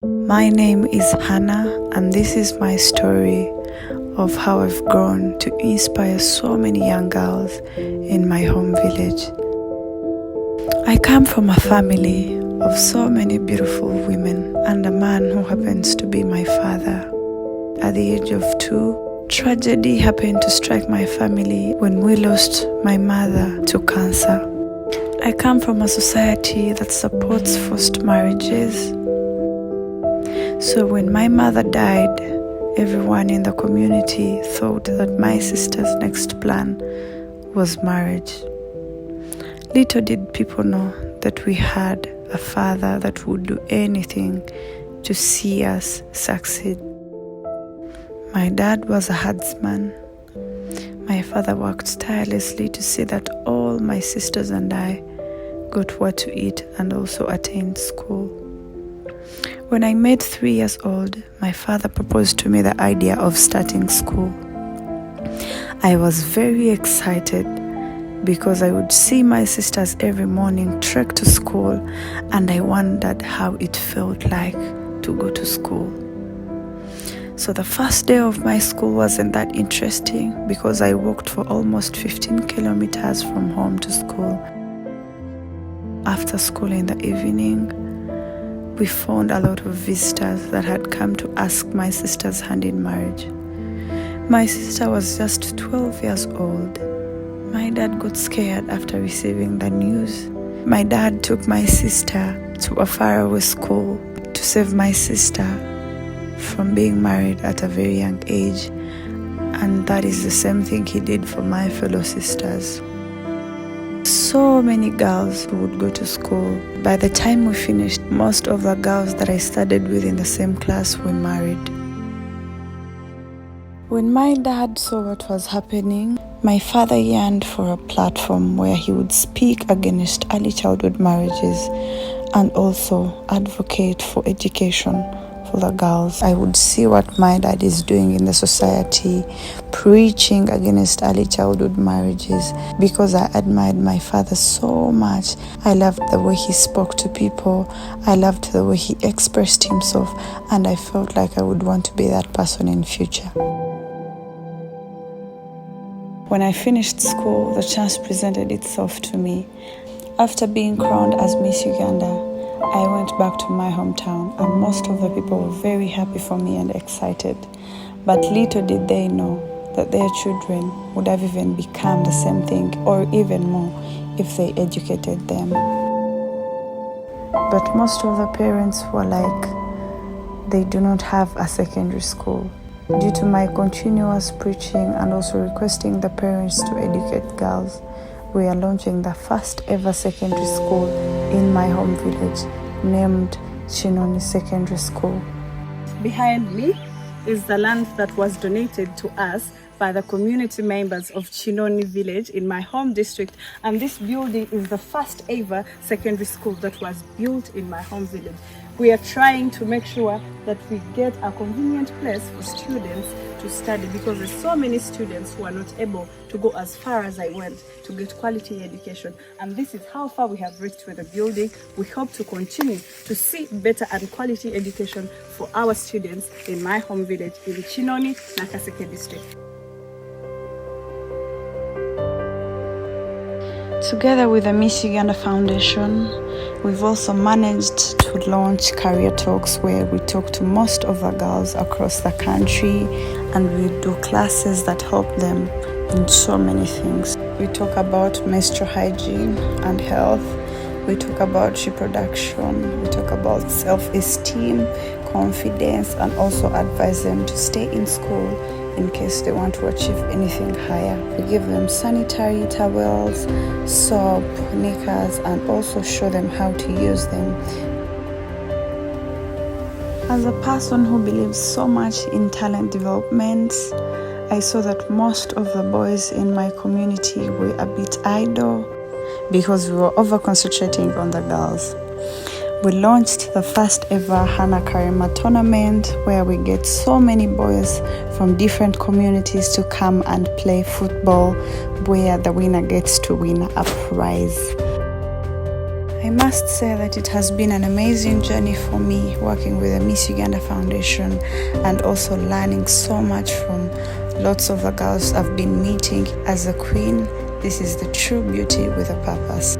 My name is Hannah, and this is my story of how I've grown to inspire so many young girls in my home village. I come from a family of so many beautiful women and a man who happens to be my father. At the age of 2, tragedy happened to strike my family when we lost my mother to cancer. I come from a society that supports forced marriages. So when my mother died, everyone in the community thought that my sister's next plan was marriage. Little did people know that we had a father that would do anything to see us succeed. My dad was a herdsman. My father worked tirelessly to see that all my sisters and I got what to eat and also attained school. When I made 3 years old, my father proposed to me the idea of starting school. I was very excited because I would see my sisters every morning trek to school, and I wondered how it felt like to go to school. So the first day of my school wasn't that interesting because I walked for almost 15 kilometers from home to school. After school in the evening, we found a lot of visitors that had come to ask my sister's hand in marriage. My sister was just 12 years old. My dad got scared after receiving the news. My dad took my sister to a faraway school to save my sister from being married at a very young age, and that is the same thing he did for my fellow sisters. So many girls who would go to school. By the time we finished, most of the girls that I studied with in the same class were married. When my dad saw what was happening, my father yearned for a platform where he would speak against early childhood marriages and also advocate for education for the girls. I would see what my dad is doing in the society, preaching against early childhood marriages, because I admired my father so much. I loved the way he spoke to people. I loved the way he expressed himself, and I felt like I would want to be that person in future. When I finished school, the chance presented itself to me. After being crowned as Miss Uganda, I went back to my hometown, and most of the people were very happy for me and excited. But little did they know that their children would have even become the same thing or even more if they educated them. But most of the parents were like, they do not have a secondary school. Due to my continuous preaching and also requesting the parents to educate girls, we are launching the first ever secondary school in my home village, named Chinoni Secondary School. Behind me is the land that was donated to us by the community members of Chinoni village in my home district, and this building is the first ever secondary school that was built in my home village. We are trying to make sure that we get a convenient place for students to study, because there's so many students who are not able to go as far as I went to get quality education, and this is how far we have reached with the building. We hope to continue to see better and quality education for our students in my home village in Chinoni, Nakaseke district. Together with the Miss Uganda Foundation, we've also managed to launch career talks where we talk to most of the girls across the country, and we do classes that help them in so many things. We talk about menstrual hygiene and health. We talk about reproduction. We talk about self-esteem, confidence, and also advise them to stay in school in case they want to achieve anything higher. We give them sanitary towels, soap, knickers, and also show them how to use them. As a person who believes so much in talent development, I saw that most of the boys in my community were a bit idle because we were over-concentrating on the girls. We launched the first ever Hannah Karema tournament where we get so many boys from different communities to come and play football, where the winner gets to win a prize. I must say that it has been an amazing journey for me working with the Miss Uganda Foundation and also learning so much from lots of the girls I've been meeting. As a queen, this is the true beauty with a purpose.